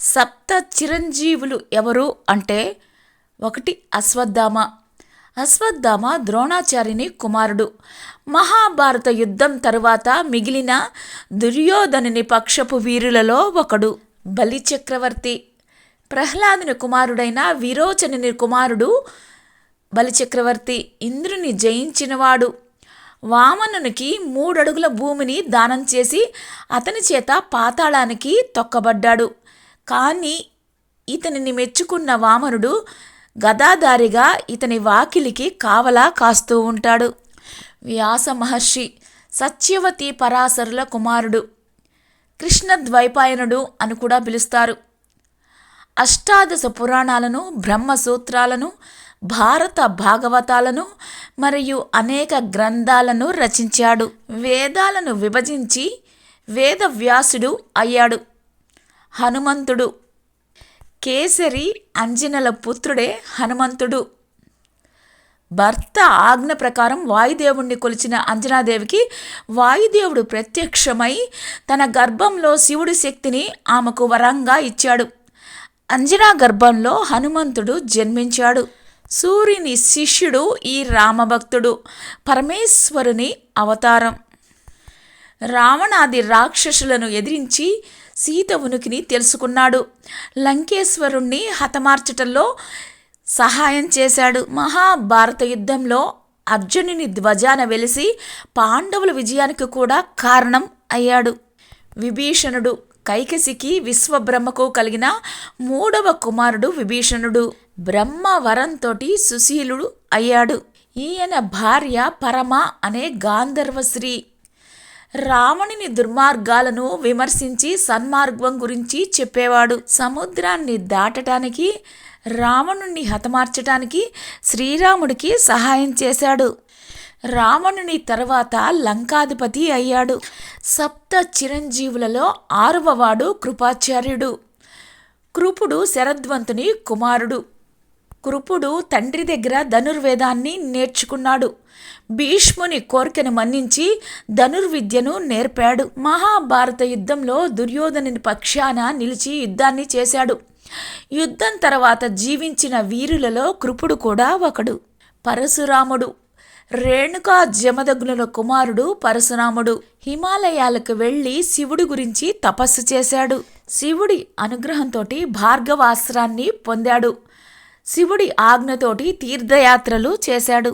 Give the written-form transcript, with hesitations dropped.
సప్త చిరంజీవులు ఎవరు అంటే 1 అశ్వత్థామ. అశ్వత్థామ ద్రోణాచార్యుని కుమారుడు. మహాభారత యుద్ధం తరువాత మిగిలిన దుర్యోధనుని పక్షపు వీరులలో ఒకడు. బలిచక్రవర్తి. ప్రహ్లాదుని కుమారుడైన విరోచనుని కుమారుడు బలిచక్రవర్తి. ఇంద్రుని జయించినవాడు. వామనునికి 3 అడుగుల భూమిని దానం చేసి అతని చేత పాతాళానికి తొక్కబడ్డాడు. కానీ ఇతనిని మెచ్చుకున్న వామనుడు గదాధారిగా ఇతని వాకిలికి కావలా కాస్తూ ఉంటాడు. వ్యాస మహర్షి. సత్యవతి పరాశరుల కుమారుడు. కృష్ణద్వైపాయనుడు అని కూడా పిలుస్తారు. అష్టాదశ పురాణాలను, బ్రహ్మసూత్రాలను, భారత భాగవతాలను మరియు అనేక గ్రంథాలను రచించాడు. వేదాలను విభజించి వేదవ్యాసుడు అయ్యాడు. హనుమంతుడు. కేసరి అంజనల పుత్రుడే హనుమంతుడు. భర్త ఆజ్ఞ ప్రకారం వాయుదేవుణ్ణి కొలిచిన అంజనాదేవికి వాయుదేవుడు ప్రత్యక్షమై తన గర్భంలో శివుడి శక్తిని ఆమెకు వరంగా ఇచ్చాడు. అంజనా గర్భంలో హనుమంతుడు జన్మించాడు. సూర్యుని శిష్యుడు ఈ రామభక్తుడు. పరమేశ్వరుని అవతారం. రావణాది రాక్షసులను ఎదిరించి సీత ఉనికిని తెలుసుకున్నాడు. లంకేశ్వరుణ్ణి హతమార్చటంలో సహాయం చేశాడు. మహాభారత యుద్ధంలో అర్జునుని ధ్వజాన వెలిసి పాండవుల విజయానికి కూడా కారణం అయ్యాడు. విభీషణుడు. కైకసికి విశ్వబ్రహ్మకు కలిగిన 3వ కుమారుడు విభీషణుడు. బ్రహ్మ వరంతోటి సుశీలుడు అయ్యాడు. ఈయన భార్య పరమ అనే గాంధర్వశ్రీ. రావణుని దుర్మార్గాలను విమర్శించి సన్మార్గం గురించి చెప్పేవాడు. సముద్రాన్ని దాటటానికి, రావణుణ్ణి హతమార్చటానికి శ్రీరాముడికి సహాయం చేశాడు. రావణుని తర్వాత లంకాధిపతి అయ్యాడు. సప్త చిరంజీవులలో 6వవాడు కృపాచార్యుడు. కృపుడు శరద్వంతుని కుమారుడు. కృపుడు తండ్రి దగ్గర ధనుర్వేదాన్ని నేర్చుకున్నాడు. భీష్ముని కోరికను మన్నించి ధనుర్విద్యను నేర్పాడు. మహాభారత యుద్ధంలో దుర్యోధనుని పక్షాన నిలిచి యుద్ధాన్ని చేశాడు. యుద్ధం తర్వాత జీవించిన వీరులలో కృపుడు కూడా ఒకడు. పరశురాముడు. రేణుకా జమదగ్నుల కుమారుడు పరశురాముడు. హిమాలయాలకు వెళ్ళి శివుడి గురించి తపస్సు చేశాడు. శివుడి అనుగ్రహంతోటి భార్గవాస్త్రాన్ని పొందాడు. శివుడి ఆజ్ఞతోటి తీర్థయాత్రలు చేశాడు.